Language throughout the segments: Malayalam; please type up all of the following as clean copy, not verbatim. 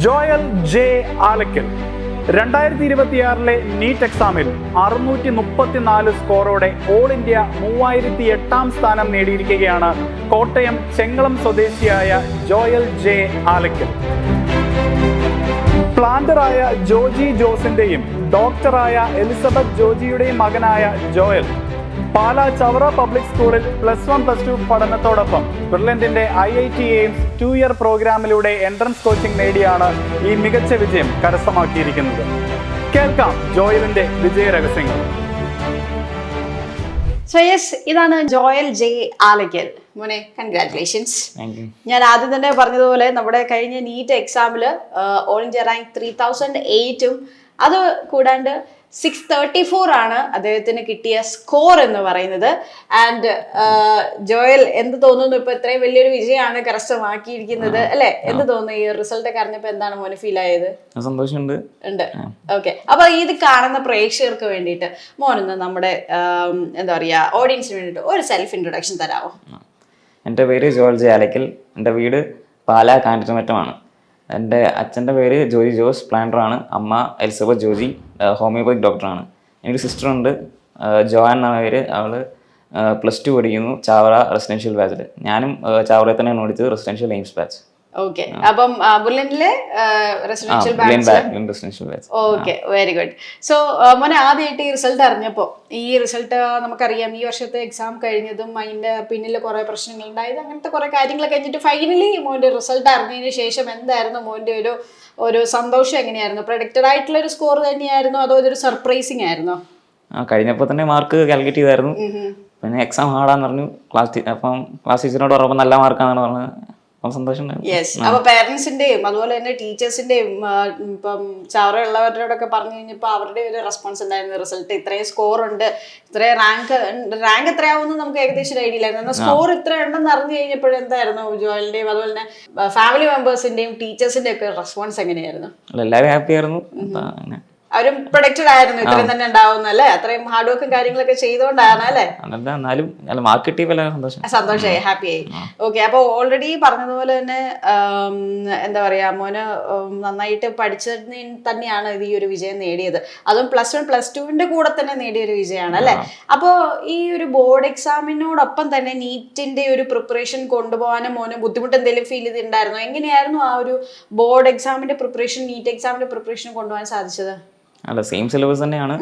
ജോയൽ ജെ ആലക്കൽ 2026 നീറ്റ് എക്സാമിൽ 634 സ്കോറോടെ ഓൾ ഇന്ത്യ 3008 സ്ഥാനം നേടിയിരിക്കുകയാണ് കോട്ടയം ചെങ്ങളം സ്വദേശിയായ ജോയൽ ജെ ആലക്കൽ. പ്ലാന്ററായ ജോജി ജോസിന്റെയും ഡോക്ടറായ എലിസബത്ത് ജോജിയുടെയും മകനായ ജോയൽ പാലാ ചവറ പബ്ലിക് സ്കൂളിൽ +1+2 പഠനത്തോടൊപ്പം ബെർലിന്റെ IIT എയിംസ് 2 ഇയർ പ്രോഗ്രാമിലൂടെ എൻട്രൻസ് കോച്ചിംഗ് നേടിയാണ് ഈ മികച്ച വിജയം കരസ്ഥമാക്കിയിരിക്കുന്നത്. കേൾക്കാം ജോയലിന്റെ വിജയ രഹസ്യങ്ങൾ. ഇതാണ് ജോയൽ ജെ ആലക്കൽ. മോനെ, കൺഗ്രാറ്റുലേഷൻസ്. ഞാൻ ആദ്യം തന്നെ പറഞ്ഞതുപോലെ നമ്മുടെ കഴിഞ്ഞ നീറ്റ് എക്സാമില് ഓൾ ഇന്ത്യ റാങ്ക് 3008 അത് കൂടാണ്ട് 634 ആണ് അദ്ദേഹത്തിന് കിട്ടിയ സ്കോർ എന്ന് പറയുന്നത്. ആൻഡ് ജോയൽ, എന്ത് തോന്നുന്നു? ഇപ്പൊ ഇത്രയും വലിയൊരു വിജയമാണ് കരസ്ഥമാക്കിയിരിക്കുന്നത് അല്ലെ? എന്ത് തോന്നുന്നു ഈ റിസൾട്ട് ഒക്കെ അറിഞ്ഞപ്പോ? എന്താണ് മോന് ഫീൽ ആയത്? സന്തോഷമുണ്ട്. ഓക്കെ. അപ്പൊ ഇത് കാണുന്ന പ്രേക്ഷകർക്ക് വേണ്ടിയിട്ട് മോനൊന്ന് നമ്മുടെ എന്താ പറയാ ഓഡിയൻസിന് വേണ്ടിയിട്ട് ഒരു സെൽഫ് ഇൻട്രൊഡക്ഷൻ തരാമോ? എൻ്റെ പേര് ജോയൽ ജെ ആലക്കൽ. എൻ്റെ വീട് പാലാ കാഞ്ഞിരമറ്റമാണ്. എൻ്റെ അച്ഛൻ്റെ പേര് ജോജി ജോസ്, പ്ലാന്ററാണ്. അമ്മ എലിസബത്ത് ജോജി, ഹോമിയോപതി ഡോക്ടറാണ്. എനിക്കൊരു സിസ്റ്ററുണ്ട്, ജോയാൻ എന്ന പേര്. അവൾ +2 പഠിക്കുന്നു, ചാവറ റെസിഡൻഷ്യൽ ബാച്ചിൽ. ഞാനും ചാവറയിൽ തന്നെയാണ് പഠിച്ചത്, റെസിഡൻഷ്യൽ എയിംസ് ബാച്ച്. ഓക്കെ. അപ്പം ബുള്ളറ്റിലെ residential batch. Okay, very good. So മോനെ, ആദ്യമായിട്ട് ഈ റിസൾട്ട് അറിഞ്ഞപ്പോൾ, ഈ റിസൾട്ട് നമുക്കറിയാം ഈ വർഷത്തെ എക്സാം കഴിഞ്ഞതും അതിന്റെ പിന്നിൽ കുറെ പ്രശ്നങ്ങൾ ഉണ്ടായത്, അങ്ങനത്തെ കുറെ കാര്യങ്ങൾ കഴിഞ്ഞിട്ട് ഫൈനലി മോന്റെ റിസൾട്ട് അറിഞ്ഞതിന് ശേഷം എന്തായിരുന്നു മോന്റെ ഒരു സന്തോഷം? എങ്ങനെയായിരുന്നു? പ്രഡിക്റ്റഡ് ആയിട്ടുള്ള ഒരു സ്കോർ തന്നെയായിരുന്നോ അതോ ഇതൊരു സർപ്രൈസിങ് ആയിരുന്നോ? കഴിഞ്ഞപ്പോൾ തന്നെ മാർക്ക് കാൽക്കുലേറ്റ് ചെയ്തായിരുന്നു. പിന്നെ എക്സാം ഹാർഡാന്ന് പറഞ്ഞു. ക്ലാസ് ടീച്ചറിനോട് പറഞ്ഞപ്പോൾ നല്ല മാർക്കാണെന്ന് പറഞ്ഞത്. യെസ്. അപ്പൊ പേരൻസിന്റെയും അതുപോലെ തന്നെ ടീച്ചേഴ്സിന്റെയും ഇപ്പം ചാവറ ഉള്ളവരോടൊക്കെ പറഞ്ഞു കഴിഞ്ഞപ്പോ അവരുടെ ഒരു റെസ്പോൺസ് ഉണ്ടായിരുന്നു. റിസൾട്ട് ഇത്രയും സ്കോർ ഉണ്ട്, ഇത്രയും റാങ്ക് എത്രയാവുമെന്ന് നമുക്ക് ഏകദേശം ഐഡിയ ഇല്ലായിരുന്നു. എന്നാൽ സ്കോർ ഇത്ര ഉണ്ടെന്ന് അറിഞ്ഞു കഴിഞ്ഞപ്പോഴെന്തായിരുന്നു ജോയലിന്റെയും അതുപോലെ തന്നെ ഫാമിലി മെമ്പേഴ്സിന്റെയും ടീച്ചേഴ്സിന്റെയും ഒക്കെ റെസ്പോൺസ് എങ്ങനെയായിരുന്നു? എല്ലാവരും ഹാപ്പി ആയിരുന്നു. അവരും പ്രൊഡക്റ്റഡ് ആയിരുന്നു ഇത്രയും തന്നെ ഉണ്ടാവുന്നല്ലേ? അത്രയും ഹാർഡ് വർക്കും കാര്യങ്ങളൊക്കെ ചെയ്തുകൊണ്ടാണ് അല്ലേ? സന്തോഷമായി, ഹാപ്പിയായി. ഓക്കെ. അപ്പൊ ഓൾറെഡി പറഞ്ഞതുപോലെ തന്നെ എന്താ പറയാ, മോന് നന്നായിട്ട് പഠിച്ചതിന് തന്നെയാണ് ഇത് ഈ ഒരു വിജയം നേടിയത്. അതും +1 +2 കൂടെ തന്നെ നേടിയ ഒരു വിജയമാണ് അല്ലെ? അപ്പോ ഈ ഒരു ബോർഡ് എക്സാമിനോടൊപ്പം തന്നെ നീറ്റിന്റെ ഒരു പ്രിപ്പറേഷൻ കൊണ്ടുപോകാനും മോന് ബുദ്ധിമുട്ട് എന്തെങ്കിലും ഫീൽ ചെയ്തിട്ടുണ്ടായിരുന്നോ? എങ്ങനെയായിരുന്നു ആ ഒരു ബോർഡ് എക്സാമിന്റെ പ്രിപ്പറേഷൻ നീറ്റ് എക്സാമിന്റെ പ്രിപ്പറേഷൻ കൊണ്ടുപോകാൻ സാധിച്ചത്? അല്ല, സെയിം സിലബസ് തന്നെയാണ്.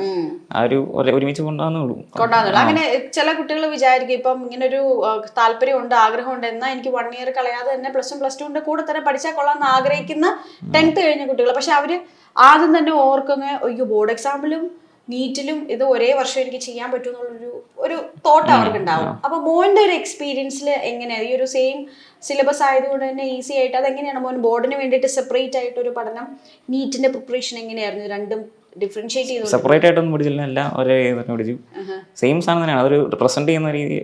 ആ ഒരു ഒരുമിച്ച് കൊണ്ടുവന്നുള്ളൂ. അങ്ങനെ ചില കുട്ടികൾ വിചാരിക്കും ഇപ്പം ഇങ്ങനൊരു താല്പര്യമുണ്ട്, ആഗ്രഹമുണ്ട്, എന്നാൽ എനിക്ക് 1 ഇയർ കളയാതെ തന്നെ +1 +2 കൂടെ തന്നെ പഠിച്ചാൽ കൊള്ളാമെന്ന് ആഗ്രഹിക്കുന്ന 10th കഴിഞ്ഞ കുട്ടികൾ. പക്ഷെ അവര് ആദ്യം തന്നെ ഓർക്കുന്ന അയ്യോ ബോർഡ് എക്സാമിലും നീറ്റിലും ഇത് ഒരേ വർഷം എനിക്ക് ചെയ്യാൻ പറ്റുമെന്നുള്ളൊരു തോട്ട് അവർക്ക് ഉണ്ടാവും. അപ്പൊ മോന്റെ ഒരു എക്സ്പീരിയൻസിൽ എങ്ങനെയാണ് ഈ ഒരു സെയിം സിലബസ് ആയതുകൊണ്ട് തന്നെ ഈസി ആയിട്ട് അതെങ്ങനെയാണ് മോൻ ബോർഡിന് വേണ്ടിയിട്ട് സെപ്പറേറ്റ് ആയിട്ട് ഒരു പഠനം, നീറ്റിന്റെ പ്രിപ്പറേഷൻ എങ്ങനെയായിരുന്നു? രണ്ടും ഡിഫറൻഷിയേറ്റ് ചെയ്തു? സെപ്പറേറ്റ് ആയിട്ടൊന്നും പഠിച്ചില്ല, എല്ലാം ഒരേ പഠിച്ചു. സെയിം സാധനം തന്നെയാണ്, അതൊരു പ്രസന്റ് ചെയ്യുന്ന രീതി.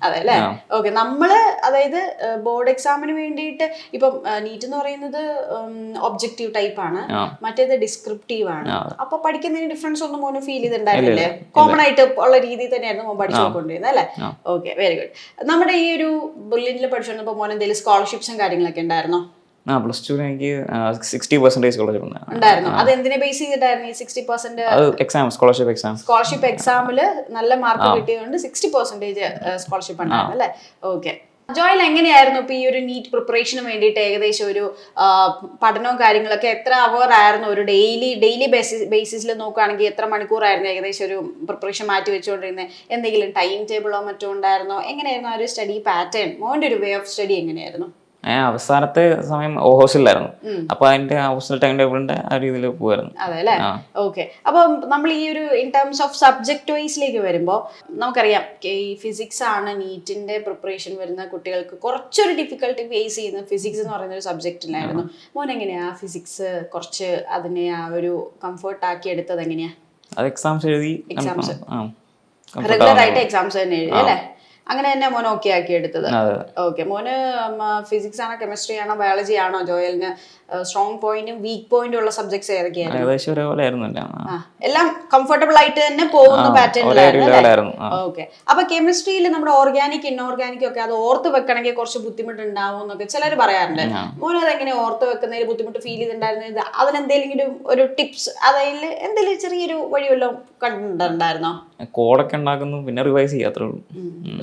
അതെ അല്ലേ? ഓക്കെ. നമ്മള് അതായത് ബോർഡ് എക്സാമിന് വേണ്ടിയിട്ട് ഇപ്പം നീറ്റ് എന്ന് പറയുന്നത് ഒബ്ജക്റ്റീവ് ടൈപ്പ് ആണ്, മറ്റേത് ഡിസ്ക്രിപ്റ്റീവ് ആണ്. അപ്പൊ പഠിക്കുന്നതിന് ഡിഫറൻസ് ഒന്നും മോന് ഫീൽ ചെയ്തിട്ടുണ്ടായിരുന്നില്ലേ? കോമൺ ആയിട്ട് ഉള്ള രീതി തന്നെയായിരുന്നു മോൻ പഠിച്ചു പോയിക്കൊണ്ടിരുന്നത് അല്ലേ? Okay, very good. നമ്മുടെ ഈ ഒരു ബുള്ളിനിൽ പഠിച്ചുകൊണ്ടപ്പോ മോൻ എന്തെങ്കിലും സ്കോളർഷിപ്സും കാര്യങ്ങളൊക്കെ ഉണ്ടായിരുന്നോ? +2 എനിക്ക് 60% സ്കോളർഷിപ്പ് ഉണ്ടായിരുന്നു. അത് എന്തിനെ ബേസ് ചെയ്തിട്ടായിരുന്നു ഈ 60%? സ്കോളർഷിപ്പ് എക്സാമില് നല്ല മാർക്ക് കിട്ടിയതുകൊണ്ട് 60% സ്കോളർഷിപ്പ് ഉണ്ടായിരുന്നു അല്ലേ? ഓക്കെ. ജോയൽ, എങ്ങനെയായിരുന്നു ഇപ്പൊ ഈ ഒരു നീറ്റ് പ്രിപ്പറേഷന് വേണ്ടിയിട്ട് ഏകദേശം ഒരു പഠനവും കാര്യങ്ങളൊക്കെ എത്ര അവർ ആയിരുന്നു? ഒരു ഡെയിലി ബേസിസിൽ നോക്കുകയാണെങ്കിൽ എത്ര മണിക്കൂറായിരുന്നു ഏകദേശം ഒരു പ്രിപ്പറേഷൻ മാറ്റി വെച്ചുകൊണ്ടിരുന്നത്? എന്തെങ്കിലും ടൈം ടേബിളോ മറ്റോ ഉണ്ടായിരുന്നോ? എങ്ങനെയായിരുന്നു ആ ഒരു സ്റ്റഡി പാറ്റേൺ, മോന്റെ ഒരു വേ ഓഫ് സ്റ്റഡി എങ്ങനെയായിരുന്നു? അവസാനത്തെ സമയം ഹോസ്റ്റലിലായിരുന്നു. അപ്പൊ അതിന്റെ ഹോസ്റ്റൽ ടൈം ടേബിളിന്റെ ആ രീതിയിൽ പോകുമായിരുന്നു. അതെ അല്ലേ? ഓക്കെ. അപ്പൊ നമ്മൾ ഈ ഒരു ഇൻ ടേംസ് ഓഫ് സബ്ജക്ട് വൈസിലേക്ക് വരുമ്പോൾ നമുക്കറിയാം ഈ ഫിസിക്സ് ആണ് നീറ്റിന്റെ പ്രിപ്പറേഷൻ വരുന്ന കുട്ടികൾക്ക് കുറച്ചൊരു ഡിഫിക്കൽട്ടി ഫേസ് ചെയ്യുന്ന ഫിസിക്സ് എന്ന് പറയുന്ന ഒരു സബ്ജക്റ്റിലായിരുന്നു. മോൻ എങ്ങനെയാ ഫിസിക്സ് കുറച്ച് അതിനെ ആ ഒരു കംഫർട്ട് ആക്കി എടുത്തത് എങ്ങനെയാ? അത് എക്സാംസ് എഴുതി, റെഗുലർ ആയിട്ട് എക്സാംസ് തന്നെ എഴുതി അല്ലേ? അങ്ങനെ തന്നെ മോൻ ഓക്കെ ആക്കി എടുത്തത്. അതെ. ഓക്കെ, മോന് ഫിസിക്സ് ആണോ കെമിസ്ട്രി ആണോ ബയോളജി ആണോ ജോയലിന് സ്ട്രോങ് പോയിന്റും വീക്ക് പോയിന്റും ഉള്ള സബ്ജക്ട്സ് ഏതൊക്കെയായിരുന്നു? ഏകദേശം ഒരേപോലെ ആയിരുന്നു എല്ലാം. എല്ലാം കംഫർട്ടബിൾ ആയിട്ട് തന്നെ പോകുന്ന പാറ്റേണിലായിരുന്നു. ഓക്കെ, അപ്പൊ കെമിസ്ട്രിയിൽ നമ്മുടെ ഓർഗാനിക് ഇൻഓർഗാനിക് ഒക്കെ അത് ഓർത്ത് വെക്കണമെങ്കിൽ കുറച്ച് ബുദ്ധിമുട്ടുണ്ടാവും എന്നൊക്കെ ചിലർ പറയാറുണ്ട്. മോൻ അതെങ്ങനെ ഓർത്ത് വെക്കുന്നതിൽ ബുദ്ധിമുട്ട് ഫീൽ ചെയ്തിട്ടുണ്ടായിരുന്നത്? അതിനെന്തെങ്കിലും ഒരു ടിപ്സ്, അതിൽ എന്തെങ്കിലും ചെറിയൊരു വഴിയല്ലോ കണ്ടിട്ടുണ്ടായിരുന്നോ? കോഡൊക്കെ ഉണ്ടാക്കുന്നു, പിന്നെ റിവൈസ് ചെയ്യും, അത്രേ ഉള്ളൂ.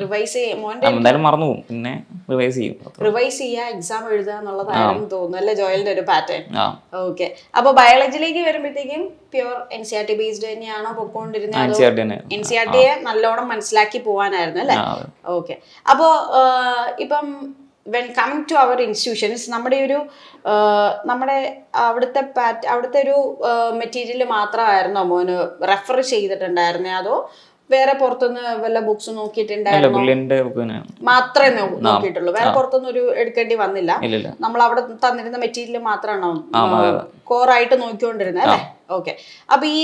റിവൈസ് ചെയ്യും മോന്റെ, എന്തായാലും മറന്നു പോകും, പിന്നെ റിവൈസ് ചെയ്യും. റിവൈസ് ചെയ്യുക, എക്സാം എഴുതുക എന്നുള്ളതായിരുന്നു തോന്നുന്നു അല്ലേ ജോയലിന്റെ ഒരു പാറ്റേൺ. ഓക്കെ, അപ്പൊ ബയോളജിയിലേക്ക് വരുമ്പോഴത്തേക്കും പ്യുവർ NCERT ബേസ്ഡ് തന്നെയാണോ പൊക്കോണ്ടിരുന്നത്? NCERTയെ നല്ലോണം മനസ്സിലാക്കി പോവാനായിരുന്നു അല്ലേ? ഓക്കെ, അപ്പോ ഇപ്പം when coming to our institutions, നമ്മുടെ അവിടുത്തെ ഒരു മെറ്റീരിയൽ മാത്രമായിരുന്നോ മോന് റെഫർ ചെയ്തിട്ടുണ്ടായിരുന്നേ, അതോ വേറെ പുറത്തുനിന്ന് വല്ല ബുക്സ് നോക്കിയിട്ടുണ്ടായിരുന്നോ? മാത്രമേ നോക്കിയിട്ടുള്ളൂ, വേറെ പുറത്തൊന്നും ഒരു എടുക്കേണ്ടി വന്നില്ല. നമ്മൾ അവിടെ തന്നിരുന്ന മെറ്റീരിയൽ മാത്രമാണോ കോറായിട്ട് നോക്കിക്കൊണ്ടിരുന്നത് അല്ലേ? ഓക്കെ, അപ്പൊ ഈ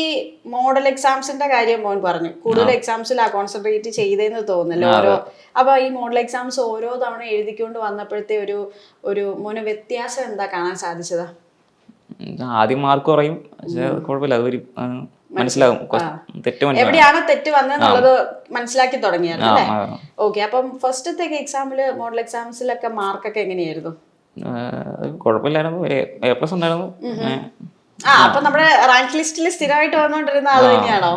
മോഡൽ എക്സാംസിന്റെ കാര്യം മോൻ പറഞ്ഞു, കൂടുതൽ എക്സാംസിലാ കോൺസെൻട്രേറ്റ് ചെയ്തതെന്ന് തോന്നുന്നല്ലോ ഓരോ. അപ്പൊ ഈ മോഡൽ എക്സാംസ് ഓരോ തവണ എഴുതിക്കൊണ്ട് വന്നപ്പോഴത്തെ ഒരു മോന് വ്യത്യാസം എന്താ കാണാൻ സാധിച്ചത്? ആദ്യം മാർക്ക് കുറയും, പക്ഷെ കുഴപ്പമില്ല, അതൊരു മനസ്സിലാവും എവിടെയാണ് തെറ്റ് വന്നെന്നുള്ളത് മനസ്സിലാക്കി തുടങ്ങിയായിരുന്നു അല്ലേ? ഓക്കെ, അപ്പം ഫസ്റ്റത്തെ എക്സാമില് മോഡൽ എക്സാംസിലൊക്കെ മാർക്കൊക്കെ എങ്ങനെയായിരുന്നു? കുഴപ്പമില്ലായിരുന്നു, A+ ഉണ്ടായിരുന്നു. അപ്പൊ നമ്മുടെ റാങ്ക് ലിസ്റ്റിൽ സ്ഥിരമായിട്ട് വന്നോണ്ടിരുന്ന ആള് തന്നെയാണോ?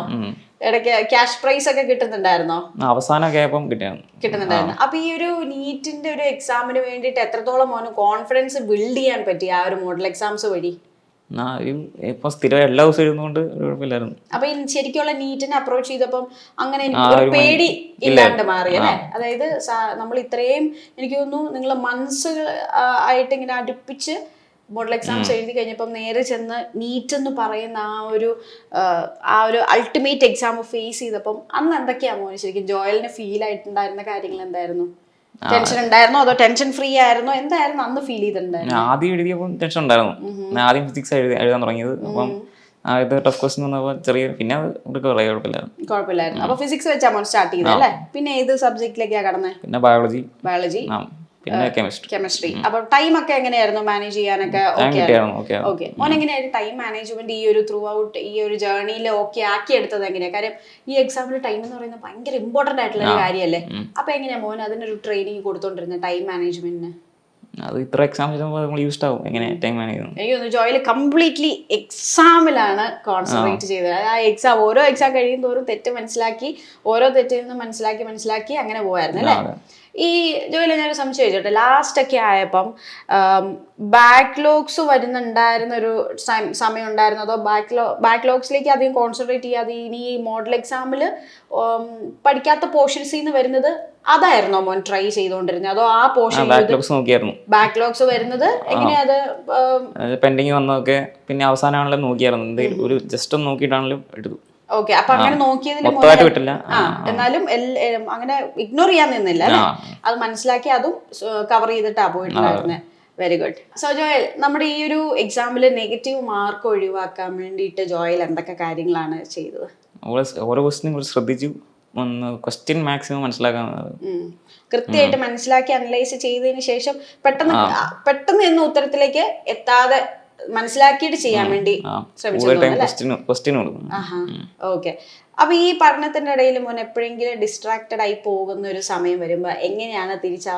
ഇടയ്ക്ക് ക്യാഷ് പ്രൈസ് ഒക്കെ കിട്ടുന്നുണ്ടായിരുന്നോ? അവസാനമൊക്കെ ആയപ്പം കിട്ടുന്നുണ്ടായിരുന്നു. അപ്പൊ ഈ ഒരു നീറ്റിന്റെ ഒരു എക്സാമിന് വേണ്ടിയിട്ട് എത്രത്തോളം മോന് കോൺഫിഡൻസ് ബിൽഡ് ചെയ്യാൻ പറ്റി ആ ഒരു മോഡൽ എക്സാംസ് വഴി? ഇപ്പൊ സ്ഥിരം എല്ലാ ദിവസവും എഴുതുന്നോണ്ട് കുഴപ്പമില്ലായിരുന്നു. അപ്പൊ ശരിക്കുള്ള നീറ്റിനെ അപ്രോച്ച് ചെയ്തപ്പം അങ്ങനെ ഒരു പേടി ഇല്ലാണ്ട് മാറി അല്ലേ? അതായത് നമ്മൾ ഇത്രയും, എനിക്ക് തോന്നുന്നു നിങ്ങൾ മനസ്സുകൾ ആയിട്ട് ഇങ്ങനെ അടുപ്പിച്ച് മോഡൽ എക്സാംസ് എഴുതി കഴിഞ്ഞപ്പം നേരെ ചെന്ന് നീറ്റ് എന്ന് പറയുന്ന ആ ഒരു അൾട്ടിമേറ്റ് എക്സാം ഫേസ് ചെയ്തപ്പം അന്ന് എന്തൊക്കെയാ മോനെ ശരിക്കും ജോയലിന് ഫീൽ ആയിട്ടുണ്ടായിരുന്ന കാര്യങ്ങൾ എന്തായിരുന്നു? ടെൻഷൻ ഉണ്ടായിരുന്നോ അതോ ടെൻഷൻ ഫ്രീ ആയിരുന്നോ? എന്തായിരുന്നു അന്ന് ഫീൽ ചെയ്തിട്ടുണ്ടായിരുന്നു? ആദ്യം എഴുതിയപ്പോൾ ടെൻഷൻ ഉണ്ടായിരുന്നു. ആദ്യം ഫിസിക്സ് എഴുതാൻ തുടങ്ങിയത്, അപ്പം ആദ്യത്തെ ടഫ് ക്വസ്റ്റ്യൻ വന്നപ്പോൾ ചെറിയ, പിന്നെ അത് കുഴപ്പമില്ലായിരുന്നു. അപ്പൊ ഫിസിക്സ് വെച്ചാ മോൻ സ്റ്റാർട്ട് ചെയ്തത് അല്ലേ? പിന്നെ ഏത് സബ്ജക്റ്റിലേക്കാ കടന്നേ? പിന്നെ ബയോളജി, പിന്നെ കെമിസ്ട്രി. അപ്പൊ ടൈം ഒക്കെ എങ്ങനെയായിരുന്നു മാനേജ് ചെയ്യാനൊക്കെ? ഓക്കെ, മോൻ എങ്ങനെയായിരുന്നു ടൈം മാനേജ്മെന്റ് ഈ ഒരു ത്രൂ ഔട്ട് ഈ ഒരു ജേർണിയിൽ ഓക്കെ ആക്കി എടുത്തത് എങ്ങനെയാ? കാര്യം ഈ എക്സാമിന് ടൈം എന്ന് പറയുന്നത് ഭയങ്കര ഇമ്പോർട്ടന്റ് ആയിട്ടുള്ള ഒരു കാര്യമല്ലേ? അപ്പൊ എങ്ങനെയാ മോൻ അതിനൊരു ട്രെയിനിങ് കൊടുത്തോണ്ടിരുന്നത് ടൈം മാനേജ്മെന്റിന്? അത് ഇത്ര എക്സാം യൂസ്ഡ് ആവും, എങ്ങനെ ടൈം മാനേജ് ചെയ്യുന്നത്? എനിക്ക് തോന്നുന്നു ജോയിൽ കംപ്ലീറ്റ്ലി എക്സാമിലാണ് കോൺസെൻട്രേറ്റ് ചെയ്തത്. ആ എക്സാം ഓരോ എക്സാം കഴിയും തോറും തെറ്റ് മനസ്സിലാക്കി, ഓരോ തെറ്റിൽ നിന്നും മനസ്സിലാക്കി അങ്ങനെ പോയായിരുന്നു അല്ലേ? ഈ ജോയിലെ ഞാനൊരു സംശയം ചോദിച്ചോട്ടെ, ലാസ്റ്റ് ഒക്കെ ആയപ്പം ബാക്ക്ലോഗ്സ് വരുന്നുണ്ടായിരുന്ന ഒരു സമയം ഉണ്ടായിരുന്നു, അതോ ബാക്ക്ലോഗ്സിലേക്ക് അധികം കോൺസെൻട്രേറ്റ് ചെയ്യാതെ ഇനി ഈ മോഡൽ എക്സാമിൽ പഠിക്കാത്ത പോർഷൻസിൽ നിന്ന് വരുന്നത് അതായിരുന്നോ മോൻ ട്രൈ ചെയ്തോണ്ടിരുന്നത്? അതോ ആ പോർഷൻ ബാക്ക്ലോഗ്സ് വരുന്നത് എങ്ങനെയാ? അത് പെൻഡിങ് വന്നതൊക്കെ പിന്നെ അവസാനമാണല്ലോ നോക്കിയായിരുന്നു, ഒരു ജസ്റ്റ് ഒന്ന് നോക്കിയിട്ടാണല്ലോ എടുത്തു. ഓക്കെ, അപ്പൊ അങ്ങനെ നോക്കിയതിന് എന്നാലും അങ്ങനെ ഇഗ്നോർ ചെയ്യാൻ നിന്നില്ല അല്ലെ? അത് മനസ്സിലാക്കി അതും കവർ ചെയ്തിട്ടാ പോയിട്ടുണ്ടായിരുന്നെ. Very good. സോ ജോയൽ, നമ്മുടെ ഈ ഒരു എക്സാമില് നെഗറ്റീവ് മാർക്ക് ഒഴിവാക്കാൻ വേണ്ടിയിട്ട് ജോയൽ എന്തൊക്കെ കാര്യങ്ങളാണ് ചെയ്തത്? ഓരോ ക്വസ്റ്റിനും ശ്രദ്ധിച്ചു, ക്വസ്റ്റ്യൻ മാക്സിമം മനസ്സിലാക്കാൻ കൃത്യമായിട്ട് മനസ്സിലാക്കി അനലൈസ് ചെയ്തതിന് ശേഷം പെട്ടെന്ന് എന്ന ഉത്തരത്തിലേക്ക് എത്താതെ മനസ്സിലാക്കിയിട്ട് ചെയ്യാൻ വേണ്ടി ശ്രമിച്ചു. ഓക്കെ, അപ്പൊ ഈ പഠനത്തിന്റെ ഇടയിൽ മോൻ എപ്പോഴെങ്കിലും ഡിസ്ട്രാക്റ്റഡ് ആയി പോകുന്ന ഒരു സമയം വരുമ്പോ എങ്ങനെയാണ് തിരിച്ച്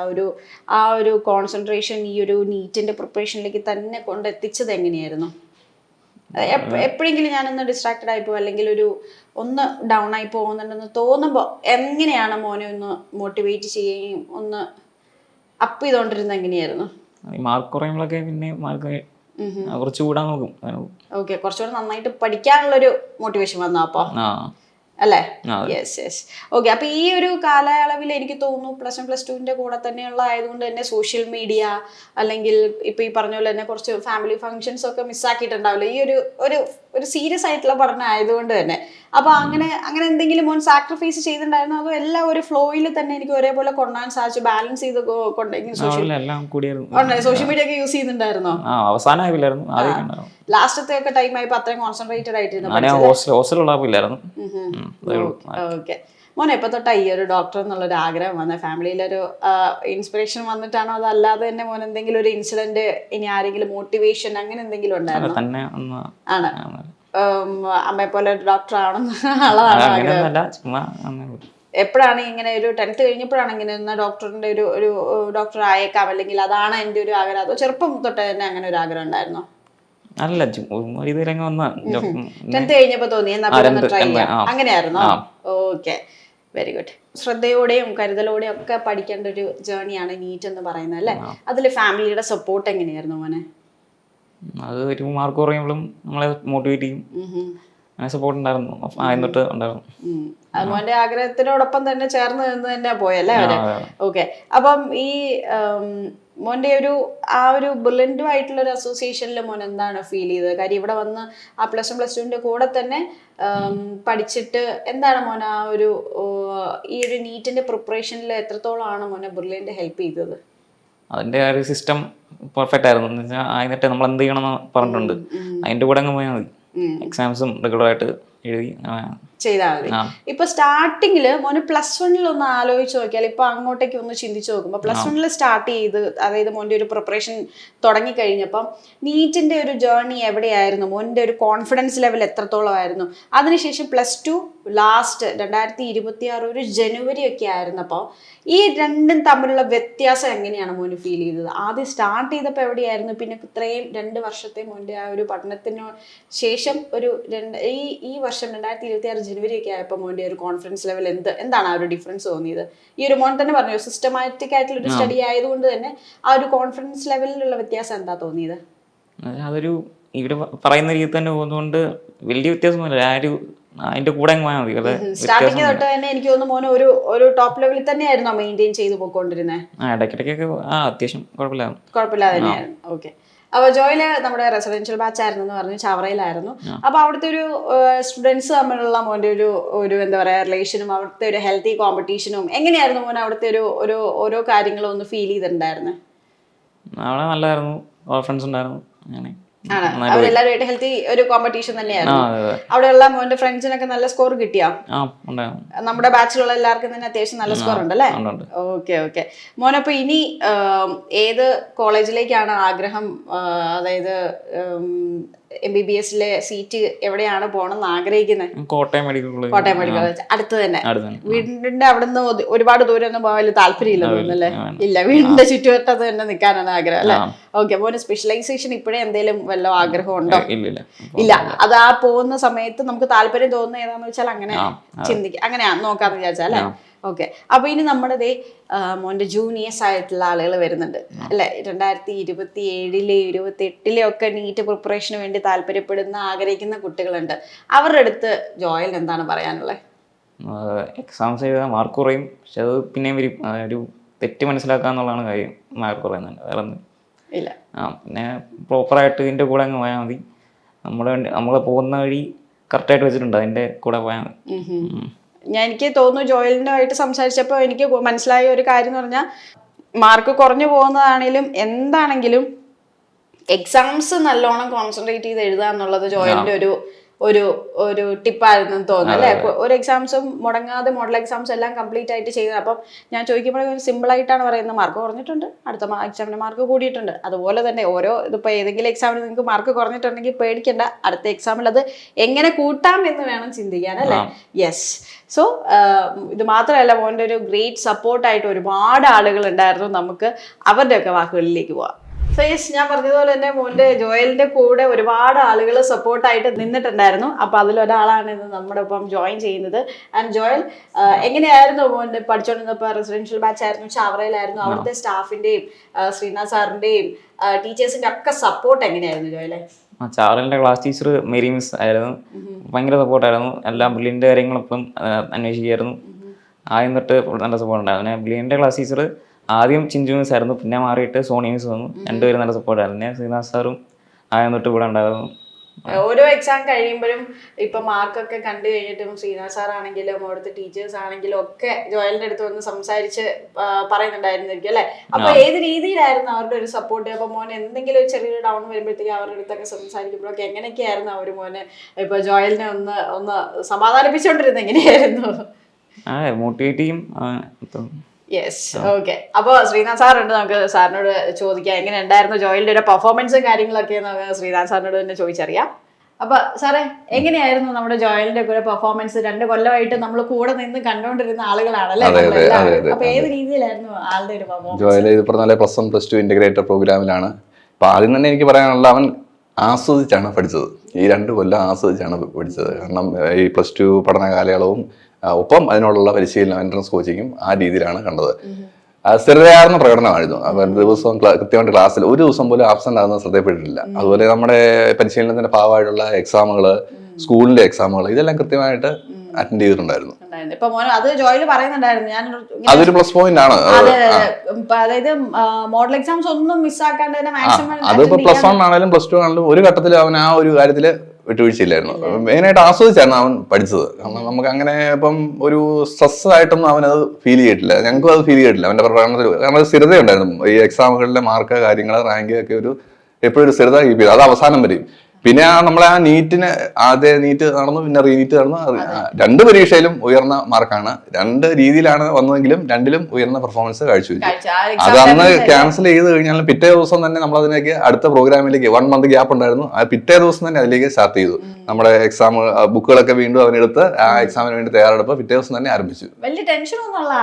ആ ഒരു കോൺസെൻട്രേഷൻ ഈ ഒരു നീറ്റിന്റെ പ്രിപ്പറേഷനിലേക്ക് തന്നെ കൊണ്ടെത്തിച്ചത് എങ്ങനെയായിരുന്നു? എപ്പോഴെങ്കിലും ഞാനൊന്ന് ഡിസ്ട്രാക്റ്റഡ് ആയി പോകും, അല്ലെങ്കിൽ ഒന്ന് ഡൗൺ ആയി പോകുന്നുണ്ടെന്ന് തോന്നുമ്പോൾ എങ്ങനെയാണ് മോനെ ഒന്ന് മോട്ടിവേറ്റ് ചെയ്യുകയും ഒന്ന് അപ്പ് ചെയ്തോണ്ടിരുന്നത് എങ്ങനെയായിരുന്നു? മാർക്ക് കുറയുമ്പോഴൊക്കെ പിന്നെ മാർക്ക് കുറച്ച് കൂടാൻ നോക്കും. ഓക്കെ, കുറച്ചുകൂടെ നന്നായിട്ട് പഠിക്കാനുള്ളൊരു മോട്ടിവേഷൻ വന്നോ അപ്പൊ അല്ലേ? യെസ്. ഓക്കെ, അപ്പൊ ഈ ഒരു കാലയളവിൽ എനിക്ക് തോന്നുന്നു +1 +2 കൂടെ തന്നെയുള്ള ആയതുകൊണ്ട് തന്നെ സോഷ്യൽ മീഡിയ അല്ലെങ്കിൽ ഇപ്പൊ ഈ പറഞ്ഞ പോലെ തന്നെ കുറച്ച് ഫാമിലി ഫങ്ഷൻസ് ഒക്കെ മിസ്സാക്കിയിട്ടുണ്ടാവില്ല ഈ ഒരു സീരിയസ് ആയിട്ടുള്ള പഠനം ആയതുകൊണ്ട് തന്നെ. അപ്പൊ അങ്ങനെ എന്തെങ്കിലും മോൻ സാക്രിഫൈസ് ചെയ്തിട്ടുണ്ടായിരുന്നോ, അതോ എല്ലാം ഒരു ഫ്ലോയിൽ തന്നെ എനിക്ക് ഒരേപോലെ കൊണ്ടുപോകാൻ സാധിച്ചു, ബാലൻസ് ചെയ്ത് കൊണ്ടെങ്കിൽ? സോഷ്യൽ മീഡിയ ഒക്കെ യൂസ് ചെയ്യുന്നുണ്ടായിരുന്നോ? ലാസ്റ്റത്തെ ഒക്കെ ടൈം ആയപ്പോ അത്രയും കോൺസെൻട്രേറ്റഡ് ആയിട്ടിരുന്നു. ഓക്കെ, മോനെ എപ്പോൾ തൊട്ടാ ഈ ഒരു ഡോക്ടർ എന്നുള്ളൊരു ആഗ്രഹം വന്നത്? ഫാമിലിയിലൊരു ഇൻസ്പിറേഷൻ വന്നിട്ടാണോ അതല്ലാതെ തന്നെ മോൻ എന്തെങ്കിലും ഒരു ഇൻസിഡന്റ്, ഇനി ആരെങ്കിലും മോട്ടിവേഷൻ അങ്ങനെ എന്തെങ്കിലും ഉണ്ടായിരുന്നോ? തന്നെ ആണ് അമ്മയെ പോലെ ഒരു ഡോക്ടർ ആവണമെന്ന് ഉള്ളതാണ് ആഗ്രഹം. ചുമ്മാ എപ്പോഴാണ് ഇങ്ങനെ ഒരു 10th കഴിഞ്ഞപ്പോഴാണ് ഇങ്ങനെ എന്നാ ഡോക്ടറിന്റെ ഒരു ഡോക്ടർ ആയേക്കാം, അല്ലെങ്കിൽ അതാണ് എൻ്റെ ഒരു ആഗ്രഹം, അതോ ചെറുപ്പം തൊട്ട് തന്നെ അങ്ങനെ ഒരു ആഗ്രഹം ഉണ്ടായിരുന്നോ? അല്ല, ഇതിലങ്ങ് വന്ന 10th കഴിഞ്ഞപ്പോ തോന്നി എന്നാ പിന്നെ ട്രൈ ചെയ്യാം, അങ്ങനെയായിരുന്നോ? Okay, very good. ശ്രദ്ധയോടെയും കരുതലോടെയും ഒക്കെ പഠിക്കേണ്ട ഒരു ജേർണിയാണ് നീറ്റ് എന്ന് പറയുന്നത് അല്ലേ? അതിൽ ഫാമിലിയുടെ സപ്പോർട്ട് എങ്ങനെയായിരുന്നു മോനെ? അത് ഒരു മാർക്ക് കുറയുമ്പോഴും നമ്മളെ മോട്ടിവേറ്റ് ചെയ്യും, സപ്പോർട്ട് ഉണ്ടായിരുന്നു, ആദ്യം തൊട്ട് ഉണ്ടായിരുന്നു. അത് മോന്റെ ആഗ്രഹത്തിനോടൊപ്പം തന്നെ ചേർന്ന് നിന്ന് തന്നെ പോയല്ലേ അവര്? ഓക്കെ. അപ്പം ഈ മോന്റെ ഒരു ബ്രില്യൻറ്റും ആയിട്ടുള്ള ഒരു അസോസിയേഷനിൽ മോൻ എന്താണ് ഫീൽ ചെയ്തത്? കാര്യം ഇവിടെ വന്ന് ആ +1 +2 കൂടെ തന്നെ പഠിച്ചിട്ട് എന്താണ് മോൻ ഈ ഒരു നീറ്റിന്റെ പ്രിപ്പറേഷനിൽ എത്രത്തോളമാണ് മോനെ ബ്രില്യൻറ്റ് ഹെൽപ്പ് ചെയ്തത്? അതിന്റെ ആ ഒരു സിസ്റ്റം പെർഫെക്റ്റ് ആയിരുന്നു. എന്ന് വെച്ചാൽ അതിനിട്ട് നമ്മൾ എന്ത് ചെയ്യണമെന്ന് പറഞ്ഞിട്ടുണ്ട്, അതിന്റെ കൂടെ അങ്ങ് പോയാൽ മതി. എക്സാംസും റെഗുലറായിട്ട് എഴുതി ചെയ്താൽ മതി. ഇപ്പൊ സ്റ്റാർട്ടിങ്ങില് മോന് +1 ഒന്ന് ആലോചിച്ച് നോക്കിയാൽ, ഇപ്പൊ അങ്ങോട്ടേക്ക് ഒന്ന് ചിന്തിച്ചു നോക്കുമ്പോൾ +1 സ്റ്റാർട്ട് ചെയ്ത്, അതായത് മോന്റെ ഒരു പ്രിപ്പറേഷൻ തുടങ്ങി കഴിഞ്ഞപ്പം നീറ്റിന്റെ ഒരു ജേർണി എവിടെയായിരുന്നു? മോന്റെ ഒരു കോൺഫിഡൻസ് ലെവൽ എത്രത്തോളം ആയിരുന്നു? അതിനുശേഷം +2 ലാസ്റ്റ് 2026 ഒരു ജനുവരി ഒക്കെ ആയിരുന്നപ്പോൾ ഈ രണ്ടും തമ്മിലുള്ള വ്യത്യാസം എങ്ങനെയാണ് മോന് ഫീൽ ചെയ്തത്? ആദ്യം സ്റ്റാർട്ട് ചെയ്തപ്പോൾ എവിടെയായിരുന്നു, പിന്നെ ഇത്രയും 2 വർഷത്തെ മോന്റെ ആ ഒരു പഠനത്തിന് ശേഷം ഈ വർഷം 2026 ജനുവരി ഒക്കെ ആയപ്പോൾ മോന്റെ ഒരു കോൺഫിഡൻസ് ലെവൽ എന്താണ് ആ ഒരു ഡിഫറൻസ് തോന്നിയത്? ഈ ഒരു മോൻ തന്നെ പറഞ്ഞു സിസ്റ്റമാറ്റിക് ആയിട്ടുള്ള ഒരു സ്റ്റഡി ആയതുകൊണ്ട് തന്നെ ആ ഒരു കോൺഫിഡൻസ് ലെവലിലുള്ള വ്യത്യാസം എന്താ തോന്നിയത്? അതൊരു ഇവര് പറയുന്ന രീതി തന്നെ പോകുന്നതുകൊണ്ട് വലിയ വ്യത്യാസമൊന്നുമില്ല. അതിന്റെ കൂടെ സ്റ്റാർട്ടിങ് തൊട്ട് തന്നെ എനിക്ക് തോന്നുന്നു മോനെ ഒരു ടോപ്പ് ലെവലിൽ തന്നെയായിരുന്നു മെയിൻറ്റെയിൻ ചെയ്ത് പോയിക്കൊണ്ടിരുന്നത്. ഇടയ്ക്കിടയ്ക്കൊക്കെ അത്യാവശ്യം കുഴപ്പമില്ലാതെ തന്നെയായിരുന്നു. ഓക്കെ. അപ്പോൾ ജോയില് നമ്മുടെ റെസിഡൻഷ്യൽ ബാച്ച് ആയിരുന്നു എന്ന് പറഞ്ഞു, ചവറയിലായിരുന്നു. അപ്പോൾ അവിടുത്തെ ഒരു സ്റ്റുഡൻസ് തമ്മിലുള്ള മോൻ്റെ ഒരു എന്താ പറയുക റിലേഷനും അവിടുത്തെ ഒരു ഹെൽത്തി കോമ്പറ്റീഷനും എങ്ങനെയായിരുന്നു മോൻ അവിടുത്തെ ഓരോ കാര്യങ്ങളും ഒന്ന് ഫീൽ ചെയ്തിട്ടുണ്ടായിരുന്നു? അവിടെ നല്ലതായിരുന്നു, ഫ്രണ്ട്സ് ഉണ്ടായിരുന്നു. അങ്ങനെ അവരെല്ലാവരുമായിട്ട് ഹെൽത്തി ഒരു കോമ്പറ്റീഷൻ തന്നെയായിരുന്നു. അവിടെയുള്ള മോന്റെ ഫ്രണ്ട്സിനൊക്കെ നല്ല സ്കോർ കിട്ടിയാ? നമ്മുടെ ബാച്ചിലുള്ള എല്ലാവർക്കും തന്നെ അത്യാവശ്യം നല്ല സ്കോർ ഉണ്ടല്ലേ? Okay okay. മോനപ്പോ ഇനി ഏത് കോളേജിലേക്കാണ് ആഗ്രഹം? അതായത് MBBS സീറ്റ് എവിടെയാണ് പോകണമെന്ന് ആഗ്രഹിക്കുന്നത്? കോട്ടയം മെഡിക്കൽ കോളേജ് അടുത്ത് തന്നെ? വീടിന്റെ അവിടുന്ന് ഒരുപാട് ദൂരം ഒന്നും പോകാൻ താല്പര്യമില്ല തോന്നുന്നല്ലേ? ഇല്ല, വീടിന്റെ ചുറ്റുവട്ടത്ത് തന്നെ നിൽക്കാനാണ് ആഗ്രഹം അല്ലെ? ഓക്കെ. മോന് സ്പെഷ്യലൈസേഷൻ ഇപ്പോഴേ എന്തെങ്കിലും വല്ല ആഗ്രഹം ഉണ്ടോ? ഇല്ല. അത് ആ പോകുന്ന സമയത്ത് നമുക്ക് താല്പര്യം തോന്നുന്ന ഏതാന്ന് വെച്ചാൽ അങ്ങനെ അങ്ങനെയാ നോക്കാന്ന് വിചാരിച്ചാ അല്ലെ? ഓക്കെ. അപ്പൊ ഇനി നമ്മുടെ മോന്റെ ജൂനിയേഴ്സ് ആയിട്ടുള്ള ആളുകൾ വരുന്നുണ്ട് അല്ലെ? 2027 28 ഒക്കെ നീറ്റ് പ്രിപ്പറേഷന് വേണ്ടി താല്പര്യപ്പെടുന്ന ആഗ്രഹിക്കുന്ന കുട്ടികളുണ്ട്. അവരുടെ അടുത്ത് ജോയൽ എന്താണ് പറയാനുള്ളത്? എക്സാംസ് എഴുതാൻ മാർക്ക് കുറയും, പക്ഷെ അത് പിന്നെയും വരും. ഒരു തെറ്റ് മനസ്സിലാക്കാന്നുള്ളതാണ് കാര്യം. മാർക്ക് കുറയുന്നുണ്ട്, വേറെ ഒന്നും ഇല്ല. പിന്നെ പ്രോപ്പറായിട്ട് ഇതിന്റെ കൂടെ അങ്ങ് പോയാൽ മതി. നമ്മൾ പോകുന്ന വഴി കറക്റ്റായിട്ട് വെച്ചിട്ടുണ്ട്, അതിന്റെ കൂടെ പോയാൽ മതി. എനിക്ക് തോന്നുന്നു ജോയലിനുമായിട്ട് സംസാരിച്ചപ്പോൾ എനിക്ക് മനസ്സിലായ ഒരു കാര്യം എന്ന് പറഞ്ഞാൽ, മാർക്ക് കുറഞ്ഞു പോകുന്നതാണെങ്കിലും എന്താണെങ്കിലും എക്സാംസ് നല്ലോണം കോൺസെൻട്രേറ്റ് ചെയ്ത് എഴുതുക എന്നുള്ളത് ജോയലിന്റെ ഒരു ടിപ്പായിരുന്നു തോന്നുന്നു അല്ലെ? ഒരു എക്സാംസും മുടങ്ങാതെ മോഡൽ എക്സാംസ് എല്ലാം കംപ്ലീറ്റ് ആയിട്ട് ചെയ്തത്. അപ്പം ഞാൻ ചോദിക്കുമ്പോഴേ സിമ്പിൾ ആയിട്ടാണ് പറയുന്നത്, മാർക്ക് കുറഞ്ഞിട്ടുണ്ട്, അടുത്ത എക്സാമിന് മാർക്ക് കൂടിയിട്ടുണ്ട്. അതുപോലെ തന്നെ ഇതിപ്പോൾ ഏതെങ്കിലും എക്സാമിന് നിങ്ങൾക്ക് മാർക്ക് കുറഞ്ഞിട്ടുണ്ടെങ്കിൽ പേടിക്കേണ്ട, അടുത്ത എക്സാമിൽ അത് എങ്ങനെ കൂട്ടാം എന്ന് വേണം ചിന്തിക്കാൻ അല്ലേ? യെസ്. സോ ഇത് മാത്രമല്ല, മോൻ്റെ ഒരു ഗ്രേറ്റ് സപ്പോർട്ടായിട്ട് ഒരുപാട് ആളുകൾ ഉണ്ടായിരുന്നു. നമുക്ക് അവരുടെയൊക്കെ വാക്കുകളിലേക്ക് പോവാം. സോ യെസ്, ഞാൻ പറഞ്ഞതുപോലെ തന്നെ മോൻ്റെ ജോയലിന്റെ കൂടെ ഒരുപാട് ആളുകൾ സപ്പോർട്ടായിട്ട് നിന്നിട്ടുണ്ടായിരുന്നു. അപ്പൊ അതിലൊരാളാണ് ഇന്ന് നമ്മുടെ ഒപ്പം ജോയിൻ ചെയ്യുന്നത്. ആൻഡ് ജോയൽ, എങ്ങനെയായിരുന്നു മോൻ്റെ പഠിച്ചുകൊണ്ടിരുന്നപ്പോൾ? റെസിഡൻഷ്യൽ ബാച്ച് ആയിരുന്നു, ചാവറയിലായിരുന്നു. അവിടുത്തെ സ്റ്റാഫിന്റെയും ശ്രീനാഥ് സാറിന്റെയും ടീച്ചേഴ്സിന്റെ ഒക്കെ സപ്പോർട്ട് എങ്ങനെയായിരുന്നു ജോയലെ? ചാവറലിന്റെ ക്ലാസ് ടീച്ചർ മേരി മിസ് ആയിരുന്നു, ഭയങ്കര സപ്പോർട്ടായിരുന്നു. എല്ലാ ബ്രില്യൻ്റെ കാര്യങ്ങളൊപ്പം അന്വേഷിക്കുമായിരുന്നു. ആദ്യം തൊട്ട് നല്ല സപ്പോർട്ട് ഉണ്ടായിരുന്നു. പിന്നെ ബ്രില്യൻ്റെ ക്ലാസ് ടീച്ചർ ആദ്യം ചിഞ്ചു മിസ് ആയിരുന്നു, പിന്നെ മാറിയിട്ട് സോണി മിസ് വന്നു. രണ്ടുപേരും നല്ല സപ്പോർട്ടായിരുന്നു. പിന്നെ ശ്രീനാഥ് സാറും ആദ്യം തൊട്ട് കൂടെ ഉണ്ടായിരുന്നു. ഓരോ എക്സാം കഴിയുമ്പോഴും ഇപ്പൊ മാർക്കൊക്കെ കണ്ടു കഴിഞ്ഞിട്ടും ശ്രീനാഥ് സാർ ആണെങ്കിലും അവിടുത്തെ ടീച്ചേഴ്സ് ആണെങ്കിലും ഒക്കെ ജോയലിന്റെ അടുത്ത് വന്ന് സംസാരിച്ച് പറയുന്നുണ്ടായിരുന്നിരിക്കും അല്ലെ? അപ്പൊ ഏത് രീതിയിലായിരുന്നു അവരുടെ ഒരു സപ്പോർട്ട്? അപ്പൊ മോനെ എന്തെങ്കിലും ഒരു ചെറിയൊരു ഡൗൺ വരുമ്പോഴത്തേക്ക് അവരുടെ അടുത്തൊക്കെ സംസാരിക്കുമ്പോഴൊക്കെ എങ്ങനെയൊക്കെയായിരുന്നു അവർ മോനെ ഇപ്പൊ ജോയലിനെ ഒന്ന് സമാധാനിപ്പിച്ചോണ്ടിരുന്നത്? എങ്ങനെയായിരുന്നു? മോട്ടിവേറ്റ് ചെയ്യും. Yes, okay. അപ്പോൾ ശ്രീനാഥ് സാർ ഉണ്ട്, നമുക്ക് സാറിനോട് ചോദിക്കാം എങ്ങനെ ഉണ്ടായിരുന്നു ജോയിലിന്റെ ഒരു പെർഫോമൻസും കാര്യങ്ങളൊക്കെ നമുക്ക് ശ്രീനാഥ് സാറിനോട് തന്നെ ചോദിച്ചറിയാം. അപ്പൊ സാറേ, എങ്ങനെയായിരുന്നു നമ്മുടെ ജോയിലിന്റെ ഒക്കെ ഒരു പെർഫോമൻസ്? 2 കൊല്ലമായിട്ട് നമ്മൾ കൂടെ നിന്ന് കണ്ടുകൊണ്ടിരുന്ന ആളുകളാണല്ലേ നമ്മളെല്ലാവരും. അപ്പൊ ഏത് രീതിയിലായിരുന്നു ആളുടെ ഒരു പെർഫോമൻസ്? ജോയൽ ഇത് പറഞ്ഞ +1 +2 ഇന്റഗ്രേറ്റഡ് പ്രോഗ്രാമിലാണ്. അപ്പൊ ആദ്യം തന്നെ എനിക്ക് പറയാനുള്ള, അവൻ ആസ്വദിച്ചാണ് പഠിച്ചത്. ഈ 2 കൊല്ലം ആസ്വദിച്ചാണ് പഠിച്ചത്. കാരണം ഈ +2 പഠന കാലയളവും ഒപ്പം അതിനോടുള്ള പരിശീലനം, എൻട്രൻസ് കോച്ചിങ്ങും ആ രീതിയിലാണ് കണ്ടത്. സ്ഥിരതയാർന്ന പ്രകടനമായിരുന്നു. ദിവസവും കൃത്യമായിട്ട് ക്ലാസ്സിൽ ഒരു ദിവസം പോലും ആബ്സെന്റ് ആകുന്നത് ശ്രദ്ധപ്പെട്ടിട്ടില്ല. അതുപോലെ നമ്മുടെ പരിശീലനത്തിന്റെ ഭാഗമായിട്ടുള്ള എക്സാമുകള്, സ്കൂളിലെ എക്സാമുകൾ, ഇതെല്ലാം കൃത്യമായിട്ട് അറ്റൻഡ് ചെയ്തിട്ടുണ്ടായിരുന്നു. ഇപ്പൊ മോനെ അത് ജോയില് പറയുന്നുണ്ടായിരുന്നു, ഞാൻ അതൊരു പ്ലസ് പോയിന്റ് ആണ്. അതായത് മോഡൽ എക്സാംസ് ഒന്നും മിസ്സാക്കാണ്ട് തന്നെ മാക്സിമം. അതിപ്പോ +1 ആണെങ്കിലും +2 ആണെങ്കിലും ഒരു ഘട്ടത്തിൽ അവൻ ആ ഒരു കാര്യത്തില് വിട്ടുവീഴ്ചയില്ലായിരുന്നു. മെയിനായിട്ട് ആസ്വദിച്ചാണ് അവൻ പഠിച്ചത്. കാരണം നമുക്ക് അങ്ങനെ ഇപ്പം ഒരു സ്ട്രെസ് ആയിട്ടൊന്നും അവനത് ഫീൽ ചെയ്തിട്ടില്ല. ഞങ്ങൾക്കും അത് ഫീൽ ചെയ്തിട്ടില്ല അവന്റെ പ്രകടനത്തിൽ. കാരണം സ്ഥിരതയുണ്ടായിരുന്നു. ഈ എക്സാമുകളിലെ മാർക്ക്, കാര്യങ്ങൾ, റാങ്ക് ഒക്കെ എപ്പോഴും ഒരു സ്ഥിരത കീപ്പ് ചെയ്തു. അത് അവസാനം വരും. പിന്നെ നമ്മളെ ആ നീറ്റിന് ആദ്യം നീറ്റ് നടന്നു, പിന്നെ റീനീറ്റ് നടന്നു. 2 പരീക്ഷയിലും ഉയർന്ന മാർക്കാണ്. 2 രീതിയിലാണ് വന്നതെങ്കിലും 2ലും ഉയർന്ന പെർഫോമൻസ് കാഴ്ചവെച്ചു. അത് അന്ന് ക്യാൻസൽ ചെയ്ത് കഴിഞ്ഞാൽ പിറ്റേ ദിവസം തന്നെ നമ്മൾ അതിലേക്ക് അടുത്ത പ്രോഗ്രാമിലേക്ക് 1 മന്ത് ഗ്യാപ്പ് ഉണ്ടായിരുന്നു. ആ പിറ്റേ ദിവസം തന്നെ അതിലേക്ക് സ്റ്റാർട്ട് ചെയ്തു. നമ്മുടെ എക്സാം ബുക്കുകളൊക്കെ വീണ്ടും അവനെടുത്ത് ആ എക്സാമിന് വേണ്ടി തയ്യാറെടുപ്പ് പിറ്റേ ദിവസം തന്നെ ആരംഭിച്ചു.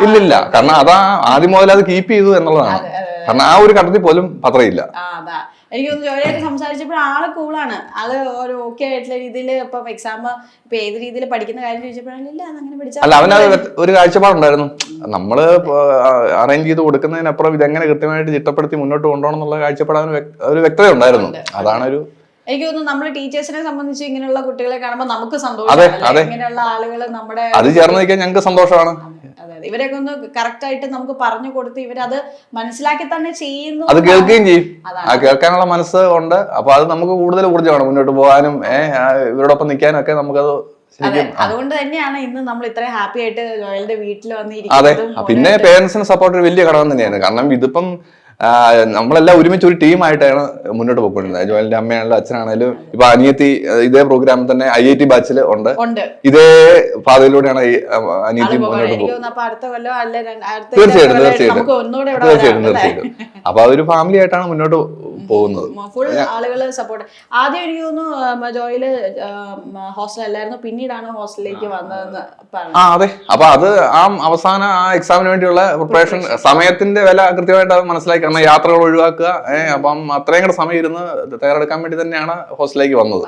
ഇല്ലില്ല, കാരണം അതാ ആദ്യം മുതൽ അത് കീപ്പ് ചെയ്തു എന്നുള്ളതാണ്. കാരണം ആ ഒരു ഘട്ടത്തിൽ പോലും പത്രയില്ല. എനിക്ക് തോന്നുന്നു ജോലിയായിട്ട് സംസാരിച്ചപ്പോൾ ആള് കൂളാണ്. ആള് ഒരു ഓക്കെ ആയിട്ടുള്ള രീതിയിൽ ഇപ്പം എക്സാം ഇപ്പൊ ഏത് രീതിയിൽ പഠിക്കുന്ന കാര്യം ചോദിച്ചപ്പോഴാണ് അങ്ങനെ പഠിച്ചാൽ. അല്ല, അവന് ഒരു കാഴ്ചപ്പാടുണ്ടായിരുന്നു. നമ്മള് അറേഞ്ച് ചെയ്ത് കൊടുക്കുന്നതിനപ്പുറം ഇതെങ്ങനെ കൃത്യമായിട്ട് ചിട്ടപ്പെടുത്തി മുന്നോട്ട് കൊണ്ടുപോകണം എന്നുള്ള കാഴ്ചപ്പാട് അവന് ഒരു വ്യക്തത ഉണ്ടായിരുന്നു. അതാണ് ഒരു എനിക്ക് തോന്നുന്നു നമ്മള് ടീച്ചേഴ്സിനെ സംബന്ധിച്ച് ഇങ്ങനെയുള്ള കുട്ടികളെ കാണുമ്പോൾ നമുക്ക് സന്തോഷം. ഇങ്ങനെയുള്ള ആളുകൾ നമ്മുടെ അത് ചേർന്ന് നിൽക്കാൻ ഞങ്ങൾക്ക് സന്തോഷമാണ്. അതെ, ഇവരെയൊക്കെ ഒന്ന് കറക്റ്റ് ആയിട്ട് നമുക്ക് പറഞ്ഞു കൊടുത്ത് ഇവരത് മനസ്സിലാക്കി തന്നെ ചെയ്യുന്നു, അത് കേൾക്കുകയും ചെയ്യും. ആ കേൾക്കാനുള്ള മനസ്സ് ഉണ്ട്. അപ്പൊ അത് നമുക്ക് കൂടുതൽ ഊർജ്ജമാണ് മുന്നോട്ട് പോകാനും ഇവരോടൊപ്പം നിൽക്കാനും ഒക്കെ നമുക്കത്. അതുകൊണ്ട് തന്നെയാണ് ഇന്ന് നമ്മൾ ഇത്രയും ഹാപ്പി ആയിട്ട് ജോയലിന്റെ വീട്ടിൽ അതെ. വന്നിരിക്കുന്നത്. പിന്നെ പേരൻസിന് സപ്പോർട്ട് ഒരു വലിയ ഘടകം തന്നെയാണ്. കാരണം ഇതിപ്പം നമ്മളെല്ലാം ഒരുമിച്ച് ഒരു ടീമായിട്ടാണ് മുന്നോട്ട് പോയിക്കൊണ്ടിരുന്നത്. ജോയലിന്റെ അമ്മയാണെങ്കിലും അച്ഛനാണെങ്കിലും ഇപ്പൊ അനിയത്തി ഇതേ പ്രോഗ്രാമിൽ തന്നെ IIT ബാച്ചിൽ ഉണ്ട്. ഇതേ പാതയിലൂടെയാണ് അനിയത്തി മുന്നോട്ട് പോകുന്നത്. തീർച്ചയായിട്ടും. അപ്പൊ അതൊരു ഫാമിലി ആയിട്ടാണ് മുന്നോട്ട് പോകുന്നത്. ഫുൾ ആളുകൾ സപ്പോർട്ട്. ആദ്യം എനിക്ക് തോന്നുന്നു ജോയില് ഹോസ്റ്റൽ അല്ലായിരുന്നു, പിന്നീടാണ് ഹോസ്റ്റലിലേക്ക് വന്നതെന്ന് പറഞ്ഞു. അതെ. അപ്പൊ അത് ആ അവസാനം ആ എക്സാമിന് വേണ്ടിയുള്ള പ്രിപ്പറേഷൻ, സമയത്തിന്റെ വില കൃത്യമായിട്ട് അത് മനസ്സിലാക്കി. കാരണം യാത്രകൾ ഒഴിവാക്കുക, അപ്പം അത്രയും കൂടെ സമയം ഇരുന്ന് തയ്യാറെടുക്കാൻ വേണ്ടി തന്നെയാണ് ഹോസ്റ്റലിലേക്ക് വന്നത്.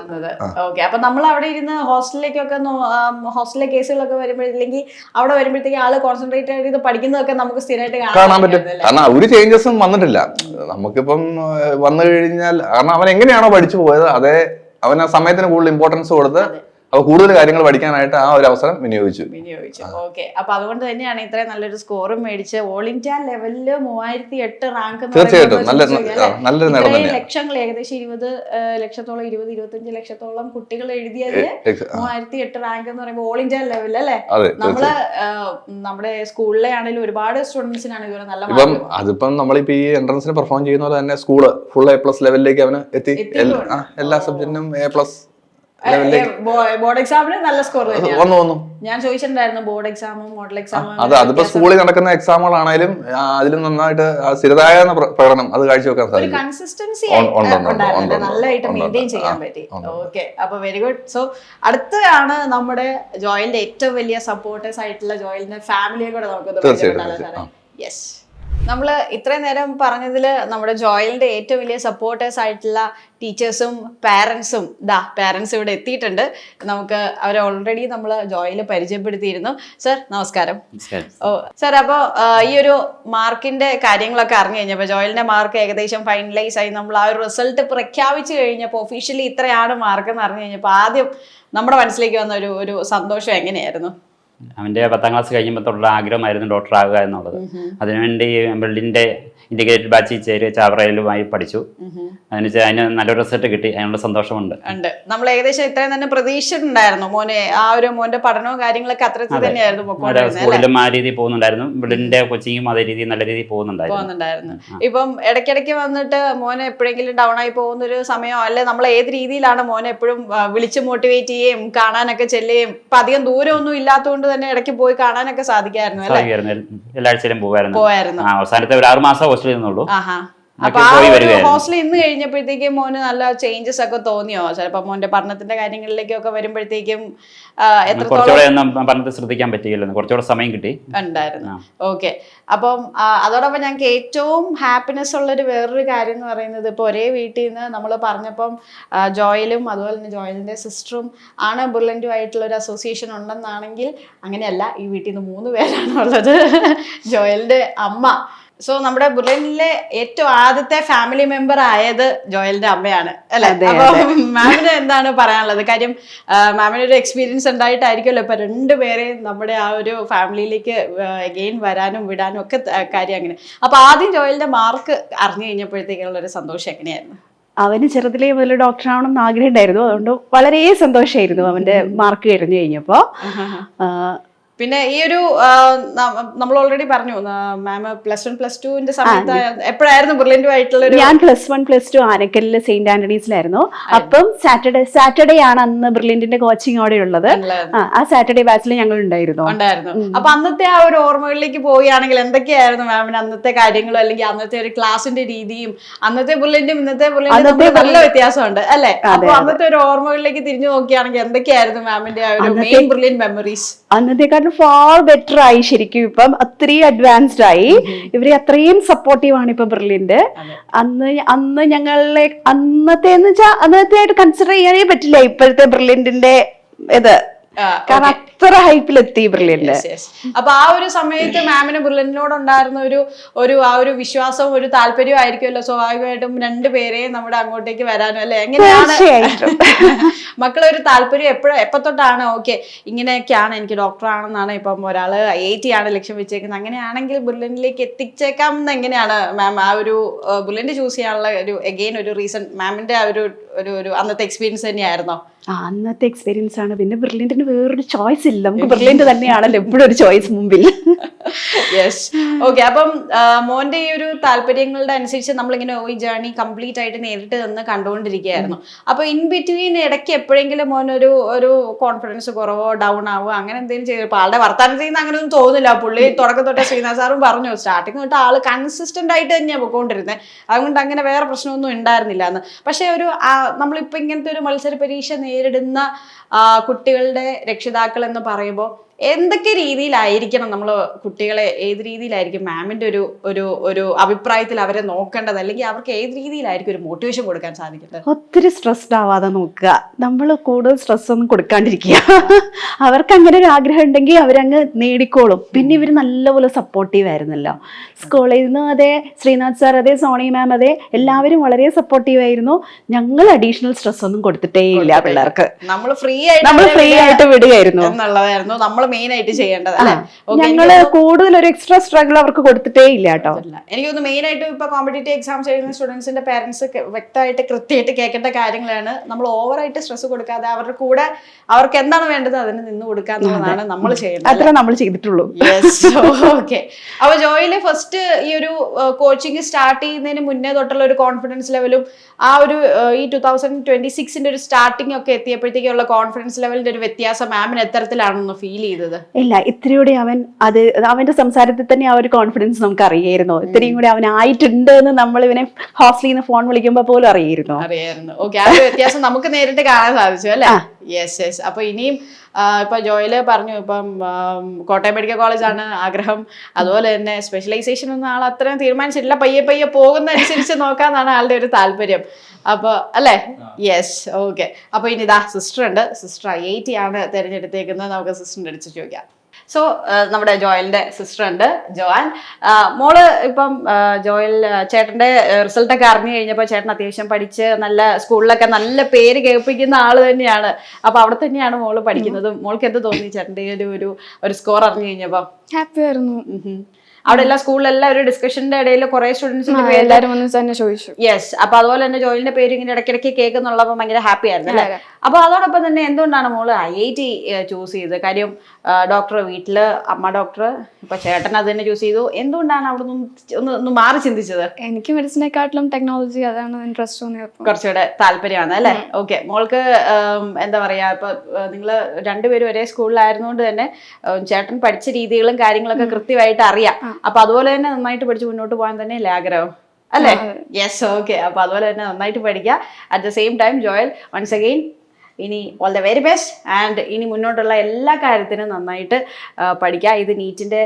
ഓക്കെ. അപ്പൊ നമ്മൾ അവിടെ ഇരുന്ന് ഹോസ്റ്റലിലേക്കൊക്കെ ഹോസ്റ്റലിലെ കേസുകളൊക്കെ വരുമ്പോഴത്തേക്ക് അവിടെ വരുമ്പോഴത്തേക്ക് ആള് കോൺസെൻട്രേറ്റ് ചെയ്ത് പഠിക്കുന്നതൊക്കെ നമുക്ക് സ്ഥിരമായിട്ട് കാണാൻ പറ്റും. കാരണം ഒരു ചേഞ്ചസും വന്നിട്ടില്ല. നമുക്കിപ്പം വന്നു കഴിഞ്ഞാൽ, കാരണം അവൻ എങ്ങനെയാണോ പഠിച്ചു പോയത് അതേ അവൻ ആ സമയത്തിന് കൂടുതൽ ഇമ്പോർട്ടൻസ് കൊടുത്ത് അപ്പൊ കൂടുതൽ കാര്യങ്ങൾ പഠിക്കാനായിട്ട് ആ ഒരു അവസരം വിനിയോഗിച്ചു. ഓക്കെ. അപ്പൊ അതുകൊണ്ട് തന്നെയാണ് ഇത്രയും നല്ലൊരു സ്കോറും മേടിച്ച് ഓൾ ഇന്ത്യ ലെവലില് 3008 റാങ്ക്. തീർച്ചയായിട്ടും നല്ലൊരു നേട്ടം തന്നെയാണ്. ലക്ഷങ്ങൾ ഏകദേശം 20 ലക്ഷത്തോളം 20-25 ലക്ഷത്തോളം കുട്ടികൾ എഴുതിയത് 3008 റാങ്ക് എന്ന് പറയുമ്പോൾ ഓൾ ഇന്ത്യ ലെവലിൽ അല്ലേ. നമ്മള് നമ്മുടെ സ്കൂളിലെ ആണെങ്കിലും ഒരുപാട് സ്റ്റുഡൻസിനാണ് ഇതുവരെ നല്ല. ഇപ്പം അതിപ്പം നമ്മളിപ്പോ ഈ എൻട്രൻസിന് പെർഫോം ചെയ്യുന്ന പോലെ തന്നെ സ്കൂള് ഫുൾ A+ ലെവലിലേക്ക് അവന് എത്തി. എല്ലാ സബ്ജക്റ്റിനും A+. ബോർഡ് എക്സാമിന് നല്ല സ്കോർ വന്നു. ഞാൻ ചോദിച്ചിട്ടുണ്ടായിരുന്നു ബോർഡ് എക്സാമും മോഡൽ എക്സാമും. അതിപ്പോ സ്കൂളിൽ നടക്കുന്ന എക്സാമുകളാണേലും അതിലും നന്നായിട്ട് സ്ഥിരതായ പ്രകടനം അത് കാഴ്ചവെക്കാൻ സാധിക്കും. കൺസിസ്റ്റൻസി നല്ലതായിട്ട് മെയിൻറ്റെയിൻ ചെയ്യാൻ പറ്റി. ഓക്കെ. അപ്പൊ വെരി ഗുഡ്. സോ അടുത്താണ് നമ്മുടെ ജോയിലിന്റെ ഏറ്റവും വലിയ സപ്പോർട്ടേഴ്സ് ആയിട്ടുള്ള ജോയിലിന്റെ ഫാമിലിയെ കൂടെ നമുക്ക്. യെസ്. നമ്മൾ ഇത്രയും നേരം പറഞ്ഞതിൽ നമ്മുടെ ജോയിലിന്റെ ഏറ്റവും വലിയ സപ്പോർട്ടേഴ്സ് ആയിട്ടുള്ള ടീച്ചേഴ്സും പാരൻസും പാരൻസ് ഇവിടെ എത്തിയിട്ടുണ്ട്. നമുക്ക് അവരെ ഓൾറെഡി നമ്മൾ ജോയില് പരിചയപ്പെടുത്തിയിരുന്നു. സർ നമസ്കാരം. സർ, അപ്പോൾ ഈ ഒരു മാർക്കിന്റെ കാര്യങ്ങളൊക്കെ അറിഞ്ഞു കഴിഞ്ഞപ്പോൾ ജോയിലിന്റെ മാർക്ക് ഏകദേശം ഫൈനലൈസ് ആയി, നമ്മൾ ആ ഒരു റിസൾട്ട് പ്രഖ്യാപിച്ചു കഴിഞ്ഞപ്പോൾ ഒഫീഷ്യലി ഇത്രയാണ് മാർക്ക് എന്ന് അറിഞ്ഞു കഴിഞ്ഞപ്പോൾ ആദ്യം നമ്മുടെ മനസ്സിലേക്ക് വന്ന ഒരു സന്തോഷം എങ്ങനെയായിരുന്നു? അവൻ്റെ 10ാം ക്ലാസ് കഴിയുമ്പോഴുള്ള ആഗ്രഹമായിരുന്നു ഡോക്ടർ ആകുക എന്നുള്ളത്. അതിനുവേണ്ടി ബിൽഡിൻ്റെ ഇന്റഗ്രേറ്റഡ് ബാച്ചിൽ ചേരി ചാവറയിലുമായി പഠിച്ചു. അതിന് നല്ലൊരു റിസൾട്ട് കിട്ടി. അതിനുള്ള സന്തോഷമുണ്ട്. നമ്മൾ ഏകദേശം ഇത്രയും തന്നെ പ്രതീക്ഷിച്ചിട്ടുണ്ടായിരുന്നു മോനെ. ആ ഒരു മോന്റെ പഠനവും കാര്യങ്ങളൊക്കെ അത്രത്തിൽ തന്നെയായിരുന്നു. സ്കൂളിലും ആ രീതിയിൽ പോകുന്നുണ്ടായിരുന്നു. ബിൽഡിന്റെ കോച്ചിങ്ങും അതേ രീതിയിൽ നല്ല രീതിയിൽ പോകുന്നുണ്ടായിരുന്നു. ഇപ്പം ഇടയ്ക്കിടയ്ക്ക് വന്നിട്ട് മോനെ എപ്പോഴെങ്കിലും ഡൗൺ ആയി പോകുന്ന ഒരു സമയമോ അല്ലെ നമ്മൾ ഏത് രീതിയിലാണ് മോനെ എപ്പോഴും വിളിച്ച് മോട്ടിവേറ്റ് ചെയ്യുകയും കാണാനൊക്കെ ചെല്ലുകയും ഇപ്പൊ അധികം ദൂരമൊന്നും ഇല്ലാത്തതുകൊണ്ട് തന്നെ ഇടയ്ക്ക് പോയി കാണാനൊക്കെ സാധിക്കായിരുന്നു അല്ലേ? എല്ലാ ആഴ്ചയിലും പോവായിരുന്നു. പോവായിരുന്നു. അവസാനത്തെ ഒരു 6 മാസം ഹോസ്റ്റലിൽ നിന്നുള്ളൂ. ആഹാ. അപ്പൊ ആ ഒരു ഹോസ്റ്റലിൽ ഇന്ന് കഴിഞ്ഞപ്പോഴത്തേക്കും മോന് നല്ല ചേഞ്ചസ് ഒക്കെ തോന്നിയോ? ചിലപ്പോ മോന്റെ പഠനത്തിന്റെ കാര്യങ്ങളിലേക്കൊക്കെ വരുമ്പോഴത്തേക്കും കുറച്ചുകൂടെ പഠനത്തെ ശ്രദ്ധിക്കാൻ പറ്റിയില്ലെന്ന്, കുറച്ചുകൂടെ സമയം കിട്ടി ഉണ്ടായിരുന്നു. ഓക്കെ. അപ്പം അതോടൊപ്പം ഞങ്ങൾക്ക് ഏറ്റവും ഹാപ്പിനെസ് ഉള്ളൊരു വേറൊരു കാര്യം എന്ന് പറയുന്നത്, ഇപ്പൊ ഒരേ വീട്ടിൽ നിന്ന് നമ്മൾ പറഞ്ഞപ്പം ജോയലും അതുപോലെ തന്നെ ജോയലിന്റെ സിസ്റ്ററും ആണ് ബ്രില്യന്റുമായിട്ടുള്ള ഒരു അസോസിയേഷൻ ഉണ്ടെന്നാണെങ്കിൽ അങ്ങനെയല്ല. ഈ വീട്ടിൽ നിന്ന് 3 പേരാണ് ഉള്ളത്. ജോയലിന്റെ അമ്മ, സോ നമ്മുടെ ബ്രില്യന്റിലെ ഏറ്റവും ആദ്യത്തെ ഫാമിലി മെമ്പർ ആയത് ജോയലിന്റെ അമ്മയാണ് അല്ലെ? അപ്പൊ മാമിന് എന്താണ് പറയാനുള്ളത്? കാര്യം മാമിന് ഒരു എക്സ്പീരിയൻസ് ഉണ്ടായിട്ടായിരിക്കുമല്ലോ ഇപ്പൊ 2 പേരെയും നമ്മുടെ ആ ഒരു ഫാമിലിയിലേക്ക് അഗെയിൻ വരാനും വിടാനും ഒക്കെ കാര്യം അങ്ങനെ. അപ്പൊ ആദ്യം ജോയലിന്റെ മാർക്ക് അറിഞ്ഞു കഴിഞ്ഞപ്പോഴത്തേക്കുള്ള ഒരു സന്തോഷം എങ്ങനെയായിരുന്നു? അവന് ചെറുതിലേ മുതൽ ഡോക്ടറാവണം എന്ന് ആഗ്രഹം ഉണ്ടായിരുന്നു. അതുകൊണ്ട് വളരെ സന്തോഷമായിരുന്നു അവന്റെ മാർക്ക് കഴിഞ്ഞു കഴിഞ്ഞപ്പോ. പിന്നെ ഈ ഒരു നമ്മൾ ഓൾറെഡി പറഞ്ഞു മാം +1 +2 സമയത്ത് എപ്പോഴായിരുന്നു ബ്രില്യന്റുമായിട്ടുള്ള? ഞാൻ +1 +2 ആനക്കലില് സെയിന്റ് ആന്റണീസിലായിരുന്നു. അപ്പം സാറ്റർഡേ ആണ് അന്ന് ബ്രില്യന്റിന്റെ കോച്ചിങ് അവിടെ ഉള്ളത്. ആ സാറ്റർഡേ ബാച്ചിൽ ഞങ്ങൾ ഉണ്ടായിരുന്നു. അപ്പൊ അന്നത്തെ ആ ഒരു ഓർമ്മകളിലേക്ക് പോവുകയാണെങ്കിൽ എന്തൊക്കെയായിരുന്നു മാമിന് അന്നത്തെ കാര്യങ്ങളും, അല്ലെങ്കിൽ അന്നത്തെ ഒരു ക്ലാസിന്റെ രീതിയും? അന്നത്തെ ബ്രില്യന്റും ഇന്നത്തെ ബ്രില്യന്റും നല്ല വ്യത്യാസമുണ്ട് അല്ലെ? അപ്പൊ അന്നത്തെ ഒരു ഓർമ്മകളിലേക്ക് തിരിഞ്ഞു നോക്കുകയാണെങ്കിൽ എന്തൊക്കെയായിരുന്നു മാമിന്റെ ആ ഒരു മെയിൻ ബ്രില്യന്റ് മെമ്മറീസ്? അന്നത്തെക്കാട്ടും ഫാർ ബെറ്റർ ആയി ശരിക്കും. ഇപ്പം അത്രയും അഡ്വാൻസ്ഡ് ആയി. ഇവര് അത്രയും സപ്പോർട്ടീവ് ആണ് ഇപ്പൊ ബ്രില്യന്റ്. അന്ന് ഞങ്ങളെ അന്നത്തേന്ന് വെച്ചാൽ അന്നത്തെ ആയിട്ട് കൺസിഡർ ചെയ്യാനേ പറ്റില്ല ഇപ്പോഴത്തെ ബ്രില്യന്റിന്റെ ഇത്. കാരണം അത്ര ഹൈപ്പിലെത്തി ബ്രില്യന്റ്. അപ്പൊ ആ ഒരു സമയത്ത് മാമിന് ബ്രില്യന്റിനോട് ഉണ്ടായിരുന്ന ആ ഒരു വിശ്വാസവും ഒരു താല്പര്യവും ആയിരിക്കുമല്ലോ സ്വാഭാവികമായിട്ടും 2 പേരെയും നമ്മുടെ അങ്ങോട്ടേക്ക് വരാനും അല്ലെ? എങ്ങനെയാണ് മക്കളൊരു താല്പര്യം എപ്പോ തൊട്ടാണ് ഓക്കെ ഇങ്ങനെയൊക്കെയാണ് എനിക്ക് ഡോക്ടർ ആണെന്നാണ്, ഇപ്പം ഒരാള് IIT ആണ് ലക്ഷ്യം വെച്ചേക്കുന്നത്, അങ്ങനെയാണെങ്കിൽ ബ്രില്യന്റിലേക്ക് എത്തിച്ചേക്കാം എന്ന് എങ്ങനെയാണ് മാം ആ ഒരു ബ്രില്യന്റ് ചൂസ് ചെയ്യാനുള്ള ഒരു റീസൺ മാമിന്റെ ആ ഒരു അന്നത്തെ എക്സ്പീരിയൻസ് തന്നെയായിരുന്നോ? അന്നത്തെ എക്സ്പീരിയൻസ് ആണ്. പിന്നെ ബ്രില്യന്റിന് വേറൊരു ചോയ്സ് ഇല്ല, നമുക്ക് ബ്രില്യന്റ് തന്നെയാണല്ലോ എപ്പോഴും ഒരു ചോയ്സ് മുമ്പിൽ. യെസ്. ഓക്കെ. അപ്പം മോന്റെ ഈ ഒരു താല്പര്യങ്ങളുടെ അനുസരിച്ച് നമ്മളിങ്ങനെ ഈ ജേർണി കംപ്ലീറ്റ് ആയിട്ട് നേരിട്ട് നിന്ന് കണ്ടുകൊണ്ടിരിക്കുകയായിരുന്നു. അപ്പൊ ഇൻ ബിറ്റ്വീൻ ഇടയ്ക്ക് എപ്പോഴെങ്കിലും മോൻ ഒരു കോൺഫിഡൻസ് കുറവോ ഡൗൺ ആവോ അങ്ങനെ എന്തെങ്കിലും ചെയ്തപ്പോൾ? ആളുടെ വർത്താനം ചെയ്യുന്ന അങ്ങനെ ഒന്നും തോന്നില്ല. പുള്ളി തുടക്കം തൊട്ടേ ശ്രീനാഥ് സാറും പറഞ്ഞു സ്റ്റാർട്ടിങ് തൊട്ട് ആള് കൺസിസ്റ്റന്റ് ആയിട്ട് തന്നെയാണ് പോയിക്കൊണ്ടിരുന്നത്. അതുകൊണ്ട് അങ്ങനെ വേറെ പ്രശ്നമൊന്നും ഉണ്ടായിരുന്നില്ല എന്ന്. പക്ഷെ നമ്മളിപ്പോ ഇങ്ങനത്തെ ഒരു മത്സര പരീക്ഷ നേരിടുന്ന കുട്ടികളുടെ രക്ഷിതാക്കൾ എന്ന് പറയുമ്പോൾ എന്തൊക്കെ രീതിയിലായിരിക്കണം നമ്മൾ കുട്ടികളെ, ഏത് രീതിയിലായിരിക്കും മാമിന്റെ ഒരു അഭിപ്രായത്തിൽ അവരെ നോക്കേണ്ടത്, അല്ലെങ്കിൽ അവർക്ക് ഏത് രീതിയിലായിരിക്കും ഒരു മോട്ടിവേഷൻ കൊടുക്കാൻ സാധിക്കുന്നത്? ഒത്തിരി സ്ട്രെസ്ഡ് ആവാതെ നോക്കുക, നമ്മൾ കൂടുതൽ സ്ട്രെസ് ഒന്നും കൊടുക്കാണ്ടിരിക്കുക. അവർക്ക് അങ്ങനെ ഒരു ആഗ്രഹം ഉണ്ടെങ്കിൽ അവരങ്ങ് നേടിക്കോളും. പിന്നെ ഇവർ നല്ലപോലെ സപ്പോർട്ടീവ് ആയിരുന്നല്ലോ സ്കൂളിൽ നിന്ന്. അതെ, ശ്രീനാഥ് സാർ അതെ, സോണി മാം അതെ, എല്ലാവരും വളരെ സപ്പോർട്ടീവ് ആയിരുന്നു. ഞങ്ങൾ അഡീഷണൽ സ്ട്രെസ് ഒന്നും കൊടുത്തിട്ടേ ഇല്ല പിള്ളേർക്ക്. നമ്മൾ ഫ്രീ ആയിട്ട് വിടുകയായിരുന്നു എന്നുള്ളതായിരുന്നു നമ്മൾ മെയിൻ ആയിട്ട് ചെയ്യേണ്ടത് അല്ലെ? ഞങ്ങള് കൂടുതൽ ഒരു എക്സ്ട്രാ സ്ട്രഗിൾ അവർക്ക് കൊടുത്തിട്ടേ ഇല്ല കേട്ടോ. എനിക്ക് തോന്നുന്നു മെയിൻ ആയിട്ട് ഇപ്പൊ കോമ്പറ്റേറ്റീവ് എക്സാംസ് എഴുതുന്ന സ്റ്റുഡൻസിന്റെ പേരൻസ് വ്യക്തമായിട്ട് കൃത്യമായിട്ട് കേൾക്കേണ്ട കാര്യങ്ങളാണ്. നമ്മൾ ഓവറായിട്ട് സ്ട്രെസ് കൊടുക്കാതെ അവരുടെ കൂടെ അവർക്ക് എന്താണ് വേണ്ടത് അതിന് നിന്ന് കൊടുക്കുക എന്നുള്ളതാണ് നമ്മൾ ചെയ്യേണ്ടത്. അത്ര നമ്മൾ ചെയ്തിട്ടുള്ളൂ. ഓക്കെ. അപ്പൊ ജോയില് ഫസ്റ്റ് ഈ ഒരു കോച്ചിങ് സ്റ്റാർട്ട് ചെയ്യുന്നതിന് മുന്നേ തൊട്ടുള്ള ഒരു കോൺഫിഡൻസ് ലെവലും ആ ഒരു ഈ 2026 ഒരു സ്റ്റാർട്ടിംഗ് ഒക്കെ എത്തിയപ്പോഴത്തേക്കുള്ള കോൺഫിഡൻസ് ലെവലിന്റെ ഒരു വ്യത്യാസം മാമിന് എത്തരത്തിലാണെന്ന് ഫീൽ ചെയ്തത്? ഇല്ല, ഇത്രയൂടെ അവന്റെ സംസാരത്തിൽ തന്നെ ആ ഒരു കോൺഫിഡൻസ് നമുക്ക് അറിയായിരുന്നു. ഇത്രയും കൂടെ അവൻ ആയിട്ടുണ്ട് എന്ന് നമ്മൾ ഇവനെ ഹോസ്റ്റലിൽ നിന്ന് ഫോൺ വിളിക്കുമ്പോ പോലും അറിയായിരുന്നു. ഓക്കെ. ആ ഒരു വ്യത്യാസം നമുക്ക് നേരിട്ട് കാണാൻ സാധിച്ചു അല്ലെ? യെസ്. അപ്പൊ ഇനിയും ഇപ്പൊ ജോയില് പറഞ്ഞു ഇപ്പം കോട്ടയം മെഡിക്കൽ കോളേജാണ് ആഗ്രഹം, അതുപോലെ തന്നെ സ്പെഷ്യലൈസേഷൻ ഒന്നും ആൾ അത്രയും തീരുമാനിച്ചിട്ടില്ല, പയ്യെ പോകുന്ന അനുസരിച്ച് നോക്കാന്നാണ് ആളുടെ ഒരു താല്പര്യം. അപ്പൊ അല്ലേ? യെസ്. ഓക്കെ. അപ്പൊ ഇനി സിസ്റ്റർ ഉണ്ട്. സിസ്റ്റർ IIT ആണ് തിരഞ്ഞെടുത്തേക്കുന്നത്. നമുക്ക് സിസ്റ്ററിന്റെ അടുത്ത് ചോദിക്കാം. സോ നമ്മുടെ ജോയലിന്റെ സിസ്റ്റർ ഉണ്ട്, ജോയാൻ. മോള് ഇപ്പം ജോയൽ ചേട്ടന്റെ റിസൾട്ടൊക്കെ അറിഞ്ഞു കഴിഞ്ഞപ്പോൾ ചേട്ടൻ അത്യാവശ്യം പഠിച്ച് നല്ല സ്കൂളിലൊക്കെ നല്ല പേര് കേൾപ്പിക്കുന്ന ആള് തന്നെയാണ്. അപ്പൊ അവിടെ തന്നെയാണ് മോള് പഠിക്കുന്നത്. മോൾക്ക് എന്ത് തോന്നി ചേട്ടന്റെ ഒരു സ്കോർ അറിഞ്ഞു കഴിഞ്ഞപ്പോ? ഹാപ്പി ആയിരുന്നു. അവിടെ എല്ലാ സ്കൂളിലെല്ലാം ഒരു ഡിസ്കഷന്റെ ഇടയിൽ കുറെ സ്റ്റുഡൻസിന്റെ പേര് എല്ലാരും വന്ന് തന്നെ ചോദിച്ചു. യെസ്. അപ്പൊ അതുപോലെ തന്നെ ജോയിലിന്റെ പേര് ഇങ്ങനെ ഇടയ്ക്കിടയ്ക്ക് കേൾക്കുന്നുള്ളപ്പോൾ ഭയങ്കര ഹാപ്പി ആയിരുന്നു അല്ലേ? അപ്പൊ അതോടൊപ്പം തന്നെ എന്തുകൊണ്ടാണ് മോള് IIT ചൂസ് ചെയ്തത്? കാര്യം ഡോക്ടർ വീട്ടില് അമ്മ ഡോക്ടർ, ഇപ്പൊ ചേട്ടൻ അത് തന്നെ ചൂസ് ചെയ്തു. എന്തുകൊണ്ടാണ് അവിടെ ഒന്ന് മാറി ചിന്തിച്ചത്? എനിക്ക് മെഡിസിനെക്കാട്ടിലും ടെക്നോളജി അതാണ് ഇൻട്രസ്റ്റ് തോന്നിയത്. കുറച്ചുകൂടെ താല്പര്യമാണ് അല്ലേ? ഓക്കെ. മോൾക്ക് എന്താ പറയാ, ഇപ്പൊ നിങ്ങള് രണ്ടുപേരും ഒരേ സ്കൂളിലായിരുന്നുകൊണ്ട് തന്നെ ചേട്ടൻ പഠിച്ച രീതികളും കാര്യങ്ങളൊക്കെ കൃത്യമായിട്ട് അറിയാം. അപ്പൊ അതുപോലെ തന്നെ നന്നായിട്ട് പഠിച്ച് മുന്നോട്ട് പോകാൻ തന്നെയല്ലേ ആഗ്രഹം അല്ലേ? യെസ്. ഓക്കെ. അപ്പൊ അതുപോലെ തന്നെ നന്നായിട്ട് പഠിക്കുക. At the same time Joel, once again ഇനി all the very best. And ഇനി മുന്നോട്ടുള്ള എല്ലാ കാര്യത്തിനും നന്നായിട്ട് പഠിക്കുക. ഇത് നീറ്റിന്റെ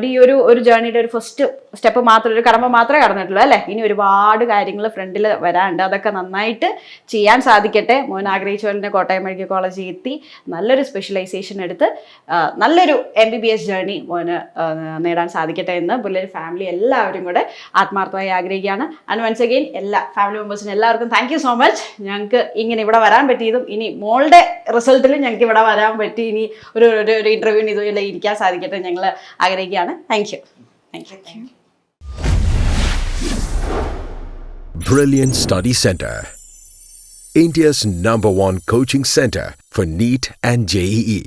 ഈ ഒരു ജേർണിയുടെ ഒരു ഫസ്റ്റ് സ്റ്റെപ്പ് മാത്രം, ഒരു കടമ്പ മാത്രമേ കടന്നിട്ടുള്ളൂ അല്ലേ? ഇനി ഒരുപാട് കാര്യങ്ങൾ ഫ്രണ്ടിൽ വരാനുണ്ട്. അതൊക്കെ നന്നായിട്ട് ചെയ്യാൻ സാധിക്കട്ടെ. മോൻ ആഗ്രഹിച്ച പോലെ തന്നെ കോട്ടയം മെഡിക്കൽ കോളേജിൽ എത്തി നല്ലൊരു സ്പെഷ്യലൈസേഷൻ എടുത്ത് നല്ലൊരു MBBS ജേർണി മോന് നേടാൻ സാധിക്കട്ടെ എന്ന് പുള്ളിയുടെ ഫാമിലി എല്ലാവരും കൂടെ ആത്മാർത്ഥമായി ആഗ്രഹിക്കുകയാണ്. ആൻഡ് വൺസ് അഗെയിൻ എല്ലാ ഫാമിലി മെമ്പേഴ്സിനും എല്ലാവർക്കും താങ്ക് യു സോ മച്ച്. ഞങ്ങൾക്ക് ഇങ്ങനെ ഇവിടെ വരാൻ പറ്റിയതും ഇനി മോളുടെ റിസൾട്ടിൽ ഞങ്ങൾക്ക് ഇവിടെ വരാൻ പറ്റി, ഇനി ഒരു ഇന്റർവ്യൂവിന് ഇതുപോലെ ഇരിക്കാൻ സാധിക്കട്ടെ ഞങ്ങൾ ആഗ്രഹിക്കുകയാണ്. Thank you. Brilliant Study Center, India's #1 coaching center for NEET and JEE.